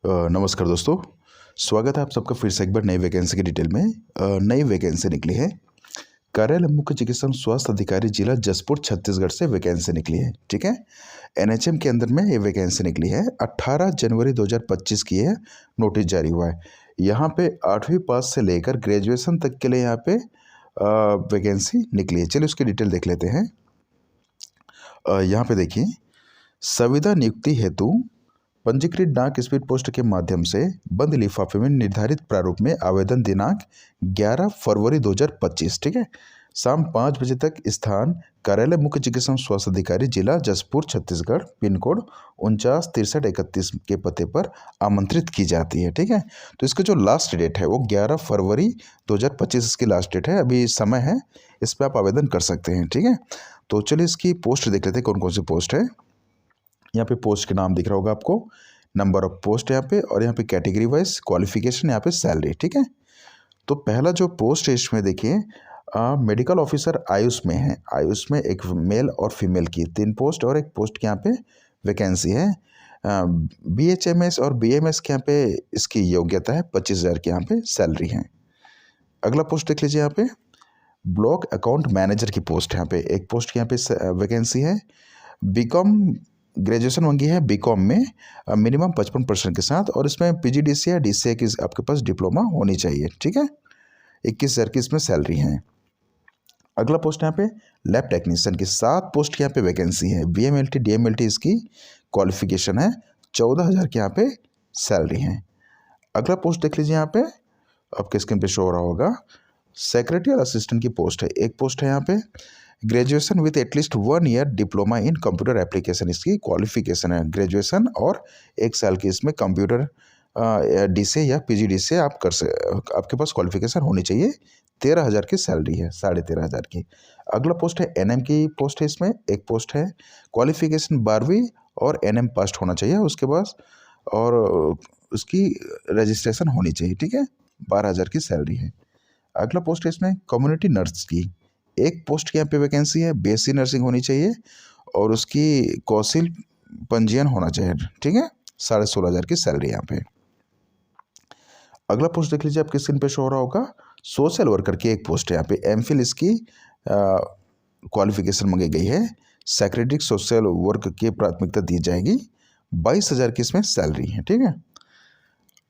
नमस्कार दोस्तों। स्वागत है आप सबका फिर से एक बार नई वैकेंसी की डिटेल में। नई वैकेंसी निकली है। कार्यालय मुख्य चिकित्सा स्वास्थ्य अधिकारी जिला जसपुर छत्तीसगढ़ से वैकेंसी निकली है। ठीक है, एनएचएम के अंदर में ये वैकेंसी निकली है। 18 जनवरी 2025 की है नोटिस जारी हुआ है। यहाँ पे 8वीं पास से लेकर ग्रेजुएशन तक के लिए यहाँ पे वैकेंसी निकली है। चलिए उसकी डिटेल देख लेते हैं। यहाँ पे देखिए, संविदा नियुक्ति हेतु पंजीकृत डाक स्पीड पोस्ट के माध्यम से बंद लिफाफे में निर्धारित प्रारूप में आवेदन दिनांक 11 फरवरी 2025, ठीक है, शाम 5 बजे तक। स्थान कार्यालय मुख्य चिकित्सा स्वास्थ्य अधिकारी जिला जसपुर छत्तीसगढ़, पिन कोड 49 63 31 के पते पर आमंत्रित की जाती है। ठीक है, तो इसका जो लास्ट डेट है वो 11 फरवरी 2025 इसकी लास्ट डेट है। अभी समय है, इस पर आप आवेदन कर सकते हैं। ठीक है, तो चलिए इसकी पोस्ट देख लेते हैं, कौन कौन सी पोस्ट है। यहाँ पे पोस्ट के नाम दिख रहा होगा आपको, नंबर ऑफ पोस्ट यहाँ पे, और यहाँ पे कैटेगरी वाइज क्वालिफिकेशन, यहाँ पे सैलरी। ठीक है, तो पहला जो पोस्ट है इसमें देखिए, मेडिकल ऑफिसर आयुष में है। आयुष में एक मेल और फीमेल की 3 पोस्ट और एक पोस्ट के यहाँ पे वैकेंसी है। BHMS और BMS के यहाँ पे इसकी योग्यता है। 25,000 की यहाँ पे सैलरी है। अगला पोस्ट देख लीजिए, यहाँ पे ब्लॉक अकाउंट मैनेजर की पोस्ट है। यहाँ पे एक पोस्ट की यहाँ पे वैकेंसी है। बीकॉम ग्रेजुएशन मांगी है बीकॉम में, मिनिमम 55% के साथ, और इसमें PGDCA या DCA की आपके पास डिप्लोमा होनी चाहिए। ठीक है, 21,000 की इसमें सैलरी है। अगला पोस्ट यहाँ पे लैब टेक्नीशियन की 7 पोस्ट की यहाँ पे वैकेंसी है। BMLT DMLT इसकी क्वालिफिकेशन है। 14,000 की यहाँ पे सैलरी है। अगला पोस्ट देख लीजिए, यहाँ पे आपके स्क्रीन पे शो हो रहा होगा, सेक्रेटरियल असिस्टेंट की पोस्ट है। एक पोस्ट है यहाँ पे, graduation with at least 1 year diploma in computer application इसकी क्वालिफिकेशन है। ग्रेजुएशन और 1 साल की इसमें कंप्यूटर DCA या PGDCA आप आपके पास क्वालिफिकेशन होनी चाहिए। 13,000 की सैलरी है, 13,500 की। अगला पोस्ट है NM की पोस्ट है। इसमें एक पोस्ट है, क्वालिफिकेशन 12वीं और NM पास होना चाहिए उसके पास, और उसकी रजिस्ट्रेशन होनी चाहिए। ठीक है, 12,000 की सैलरी है। अगला पोस्ट है इसमें कम्युनिटी नर्स की। एक पोस्ट की यहाँ पे वैकेंसी है। BSc नर्सिंग होनी चाहिए और उसकी कौशल पंजीयन होना चाहिए। ठीक है, 16,500 की सैलरी यहाँ पे। अगला पोस्ट देख लीजिए, आपकी स्क्रीन पे शो हो रहा होगा, सोशल वर्कर की एक पोस्ट है। यहाँ पे MPhil इसकी क्वालिफिकेशन मांगी गई है। सेक्रेटरी सोशल वर्क की प्राथमिकता दी जाएगी। 22,000 की इसमें सैलरी है। ठीक है,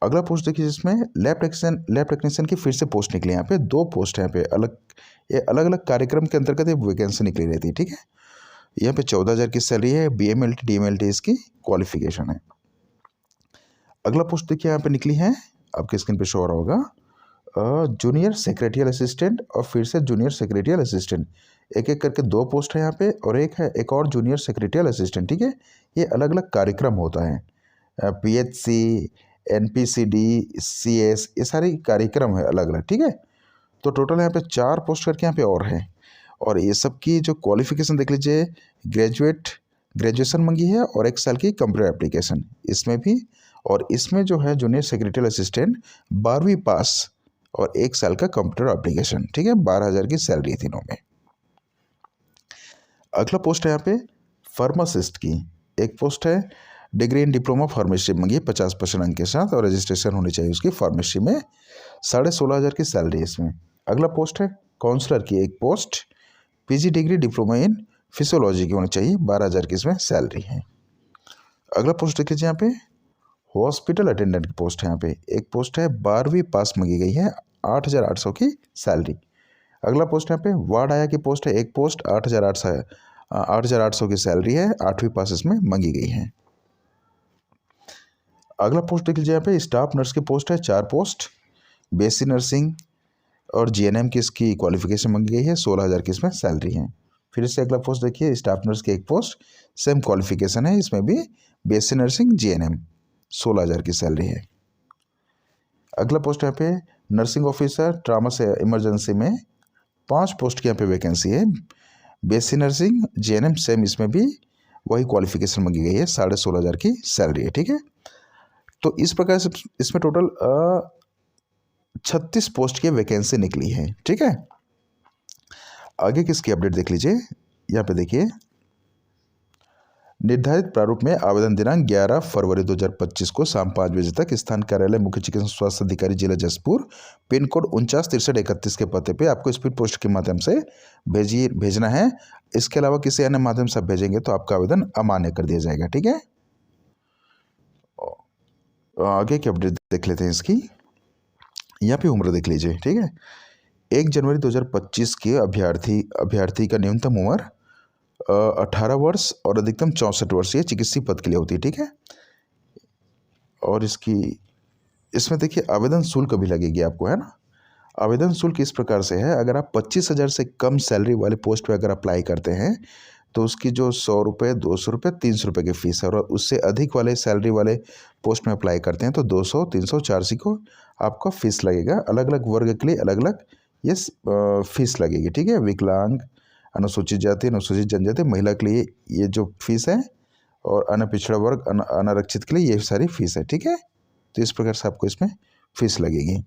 अगला पोस्ट देखिए, जिसमें लैब टेक्नीशियन की फिर से पोस्ट निकली। यहाँ पे 2 पोस्ट है। यहाँ पे अलग अलग कार्यक्रम के अंतर्गत ये वैकेंसी निकली रहती है। ठीक है, यहाँ पे 14,000 की सैलरी है। BMLT DMLT इसकी क्वालिफिकेशन है। अगला पोस्ट देखिए, यहाँ पे निकली है, आपके स्क्रीन पे शो हो रहा होगा, जूनियर सेक्रेटरियल असिस्टेंट और फिर से जूनियर सेक्रेटरियल असिस्टेंट। एक एक करके 2 पोस्ट है यहाँ पे, और एक और जूनियर सेक्रेटरियल असिस्टेंट। ठीक है, ये अलग अलग कार्यक्रम होता है। PHC NPCD CS ये सारे कार्यक्रम है अलग अलग। ठीक है, तो टोटल यहाँ पे 4 पोस्ट करके यहाँ पे और है। और ये सब की जो क्वालिफिकेशन देख लीजिए, ग्रेजुएशन मांगी है और 1 साल की कंप्यूटर एप्लीकेशन इसमें भी, और इसमें जो है जूनियर सेक्रेटरियल असिस्टेंट 12वीं पास और 1 साल का कंप्यूटर एप्लीकेशन। ठीक है, 12,000 की सैलरी है तीनों में। अगला पोस्ट है यहाँ पे फार्मासिस्ट की। एक पोस्ट है, डिग्री इन डिप्लोमा फार्मेसी मांगी 50% अंक के साथ, और रजिस्ट्रेशन होनी चाहिए उसकी फार्मेसी में। 16,500 की सैलरी है इसमें। अगला पोस्ट है काउंसलर की एक post, PG degree diploma in physiology की होनी चाहिए। 12,000 की इसमें सैलरी है। अगला पोस्ट देख लीजिए, यहाँ पे हॉस्पिटल अटेंडेंट की पोस्ट है। यहाँ पे एक पोस्ट है, 12वीं पास मांगी गई है। 8,800 की सैलरी। अगला पोस्ट यहाँ पे वार्ड आया की पोस्ट है। एक पोस्ट 8,800 की सैलरी है। 8वीं पास इसमें मांगी गई है। अगला पोस्ट देख लीजिए, यहाँ पे स्टाफ नर्स की पोस्ट है। 4 पोस्ट, BSc नर्सिंग और GNM की इसकी क्वालिफिकेशन मांगी गई है। 16,000 की इसमें सैलरी है। फिर से अगला पोस्ट देखिए, स्टाफ नर्स की एक पोस्ट, सेम क्वालिफिकेशन है, इसमें भी BSc नर्सिंग GNM, 16,000 की सैलरी है। अगला पोस्ट यहाँ पे नर्सिंग ऑफिसर ट्रामा से इमरजेंसी में 5 पोस्ट की यहाँ पे वैकेंसी है। BSc नर्सिंग GNM सेम, इसमें भी वही क्वालिफिकेशन मांगी गई है। 16,500 की सैलरी है। ठीक है, तो इस प्रकार से इसमें टोटल 36 पोस्ट की वैकेंसी निकली है। ठीक है, आगे किसकी अपडेट देख लीजिए। यहाँ पे देखिए, निर्धारित प्रारूप में आवेदन दिनांक 11 फरवरी 2025 को शाम 5 बजे तक स्थान कार्यालय मुख्य चिकित्सा स्वास्थ्य अधिकारी जिला जसपुर पिन कोड 496331 के पते पे आपको स्पीड पोस्ट के माध्यम से भेजना है। इसके अलावा किसी अन्य माध्यम से आप भेजेंगे तो आपका आवेदन अमान्य कर दिया जाएगा। ठीक है, आगे की अपडेट देख लेते हैं इसकी। यहाँ पे उम्र देख लीजिए। ठीक है, 1 जनवरी 2025 के अभ्यर्थी का न्यूनतम उम्र 18 वर्ष और अधिकतम 64 वर्ष ये चिकित्सीय पद के लिए होती है। ठीक है, और इसमें देखिए आवेदन शुल्क भी लगेगी आपको, है ना। आवेदन शुल्क इस प्रकार से है, अगर आप 25,000 से कम सैलरी वाले पोस्ट पे अगर अप्लाई करते हैं तो उसकी जो 100 रुपये, 200 रुपये, 300 रुपये की फ़ीस है, और उससे अधिक वाले सैलरी वाले पोस्ट में अप्लाई करते हैं तो 200, 300, 400 को आपका फ़ीस लगेगा। अलग अलग वर्ग के लिए अलग अलग ये फीस लगेगी। ठीक है, विकलांग, अनुसूचित जाति, अनुसूचित जनजाति, महिला के लिए ये जो फीस है, और अन्य पिछड़ा वर्ग, अनारक्षित के लिए ये सारी फीस है। ठीक है, तो इस प्रकार से आपको इसमें फीस लगेगी।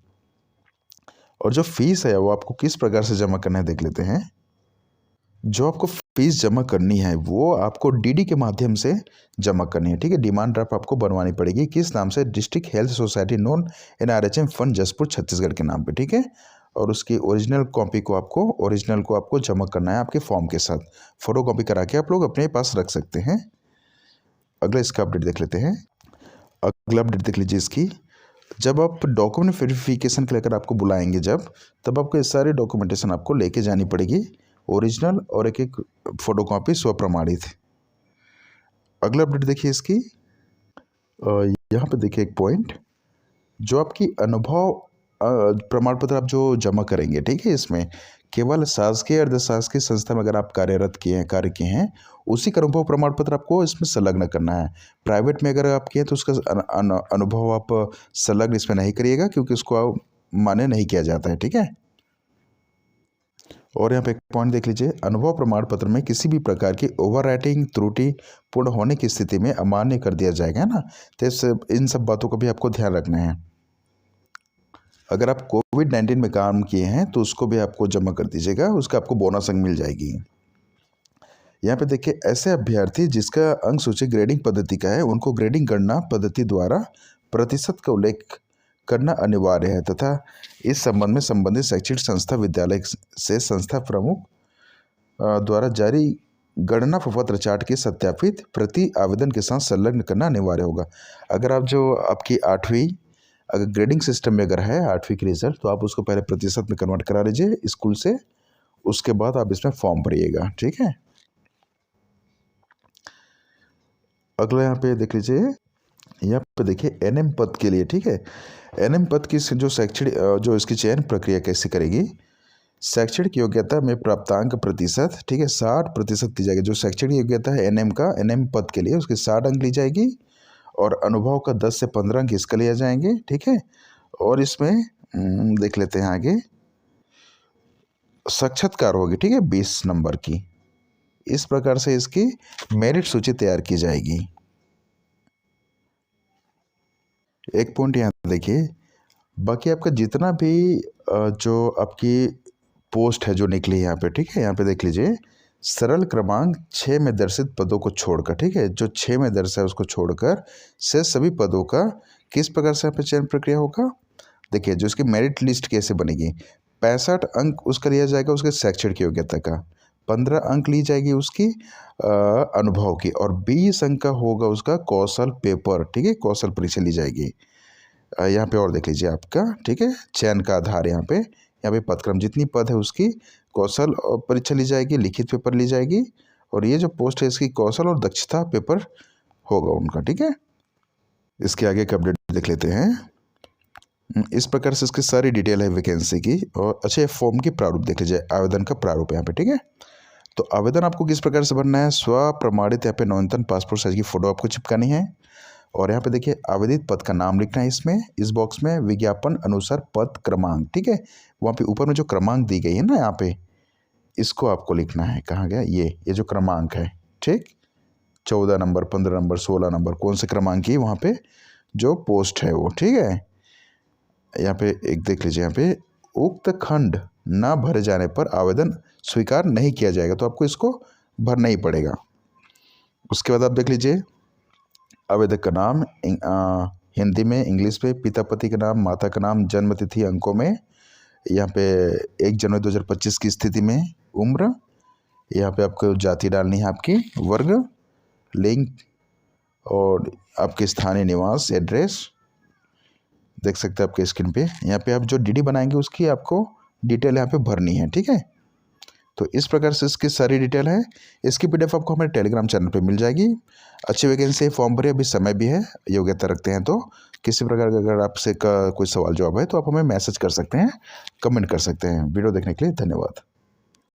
और जो फीस है वो आपको किस प्रकार से जमा करना है देख लेते हैं। जो आपको फीस जमा करनी है वो आपको डीडी के माध्यम से जमा करनी है। ठीक है, डिमांड ड्राफ्ट आपको बनवानी पड़ेगी। किस नाम से? District health society non NRHM fund Jashpur Chhattisgarh के नाम पे। ठीक है, और उसकी ओरिजिनल को आपको जमा करना है आपके फॉर्म के साथ। फोटो कॉपी करा के आप लोग अपने पास रख सकते हैं। अगला इसका अपडेट देख लेते हैं। अगला अपडेट देख लीजिए इसकी। जब आप डॉक्यूमेंट वेरिफिकेशन के लेकर आपको बुलाएंगे तब आपको ये सारी डॉक्यूमेंटेशन आपको लेके जानी पड़ेगी, ओरिजिनल और एक फोटो कॉपी स्वप्रमाणित। अगला अपडेट देखिए इसकी। यहाँ पे देखिए एक पॉइंट, जो आपकी अनुभव प्रमाण पत्र आप जो जमा करेंगे। ठीक है, इसमें केवल शासकीय अर्धशासकीय संस्था में अगर आप कार्य किए हैं उसी का अनुभव प्रमाण पत्र आपको इसमें संलग्न करना है। प्राइवेट में अगर आप किए तो उसका अनुभव आप संलग्न इसमें नहीं करिएगा, क्योंकि उसको मान्य नहीं किया जाता है। ठीक है, और यहाँ पे एक पॉइंट देख लीजिए, अनुभव प्रमाण पत्र में किसी भी प्रकार की ओवरराइटिंग त्रुटि पूर्ण होने की स्थिति में अमान्य कर दिया जाएगा, है ना। तो इन सब बातों का भी आपको ध्यान रखना है। अगर आप कोविड-19 में काम किए हैं तो उसको भी आपको जमा कर दीजिएगा, उसका आपको बोनस अंक मिल जाएगी। यहाँ पे देखिए, ऐसे अभ्यर्थी जिसका अंक सूची ग्रेडिंग पद्धति का है उनको ग्रेडिंग गणना पद्धति द्वारा प्रतिशत का उल्लेख करना अनिवार्य है, तथा इस संबंध में संबंधित शैक्षणिक संस्था विद्यालय से संस्था प्रमुख द्वारा जारी गणना प्रपत्र चार्ट की सत्यापित प्रति आवेदन के साथ संलग्न करना अनिवार्य होगा। अगर आप जो आपकी 8वीं अगर ग्रेडिंग सिस्टम में अगर है 8वीं की रिजल्ट, तो आप उसको पहले प्रतिशत में कन्वर्ट करा लीजिए स्कूल से, उसके बाद आप इसमें फॉर्म भरिएगा। ठीक है, अगला यहाँ पे देख लीजिए। यहाँ पे देखिए NM पद के लिए। ठीक है, NM पद की जो जो इसकी चयन प्रक्रिया कैसे करेगी। शैक्षणिक योग्यता में प्राप्तांक प्रतिशत, ठीक है, 60% दी जाएगी। जो शैक्षणिक योग्यता है NM पद के लिए उसके 60 अंक ली जाएगी, और अनुभव का 10 से 15 अंक इसका लिया जाएंगे। ठीक है, और इसमें देख लेते हैं आगे, साक्षात्कार होगी। ठीक है, 20 नंबर की। इस प्रकार से इसकी मेरिट सूची तैयार की जाएगी। एक पॉइंट यहाँ देखिए, बाकी आपका जितना भी जो आपकी पोस्ट है जो निकली है यहाँ पे। ठीक है, यहाँ पे देख लीजिए, सरल क्रमांक 6 में दर्शित पदों को छोड़कर, ठीक है, जो 6 में दर्शा है उसको छोड़कर से सभी पदों का किस प्रकार से यहाँ पे चयन प्रक्रिया होगा। देखिए, जो इसकी मेरिट लिस्ट कैसे बनेगी, 65 अंक उसका लिया जाएगा उसके शैक्षणिक योग्यता का, 15 अंक ली जाएगी उसकी अनुभव की, और 20 अंक का होगा उसका कौशल पेपर। ठीक है, कौशल परीक्षा ली जाएगी। यहाँ पे और देख लीजिए आपका, ठीक है, चयन का आधार यहाँ पे पदक्रम जितनी पद है उसकी कौशल परीक्षा ली जाएगी, लिखित पेपर ली जाएगी, और ये जो पोस्ट है इसकी कौशल और दक्षता पेपर होगा उनका। ठीक है, इसके आगे का अपडेट देख लेते हैं। इस प्रकार से इसकी सारी डिटेल है वैकेंसी की। और अच्छा, फॉर्म की प्रारूप देख लीजिए, आवेदन का प्रारूप यहाँ पे। ठीक है, तो आवेदन आपको किस प्रकार से भरना है, स्वप्रमाणित यहाँ पे न्यूनतम पासपोर्ट साइज की फ़ोटो आपको चिपकानी है, और यहाँ पे देखिए आवेदित पद का नाम लिखना है इसमें, इस बॉक्स में विज्ञापन अनुसार पद क्रमांक। ठीक है, वहाँ पे ऊपर में जो क्रमांक दी गई है ना, यहाँ पे इसको आपको लिखना है। कहाँ गया ये जो क्रमांक है। ठीक, 14 नंबर, 15 नंबर, 16 नंबर, कौन से क्रमांक की वहाँ पे जो पोस्ट है वो। ठीक है, यहाँ पे एक देख लीजिए, यहाँ पे उक्त खंड न भरे जाने पर आवेदन स्वीकार नहीं किया जाएगा, तो आपको इसको भरना ही पड़ेगा। उसके बाद आप देख लीजिए आवेदक का नाम हिंदी में, इंग्लिश में, पिता पति का नाम, माता का नाम, जन्म तिथि अंकों में, यहाँ पे 1 जनवरी 2025 की स्थिति में, उम्र, यहाँ पे आपको जाति डालनी है, आपकी वर्ग, लिंग और आपके स्थानीय निवास एड्रेस देख सकते हैं आपके स्क्रीन पे। यहाँ पे आप जो डीडी बनाएंगे उसकी आपको डिटेल यहाँ पे भरनी है, ठीक है। तो इस प्रकार से इसकी सारी डिटेल है। इसकी पीडीएफ आपको हमारे टेलीग्राम चैनल पे मिल जाएगी। अच्छी वैकेंसी है, फॉर्म भरे, अभी समय भी है, योग्यता रखते हैं तो किसी प्रकार का अगर आपसे का कोई सवाल जवाब है तो आप हमें मैसेज कर सकते हैं, कमेंट कर सकते हैं। वीडियो देखने के लिए धन्यवाद।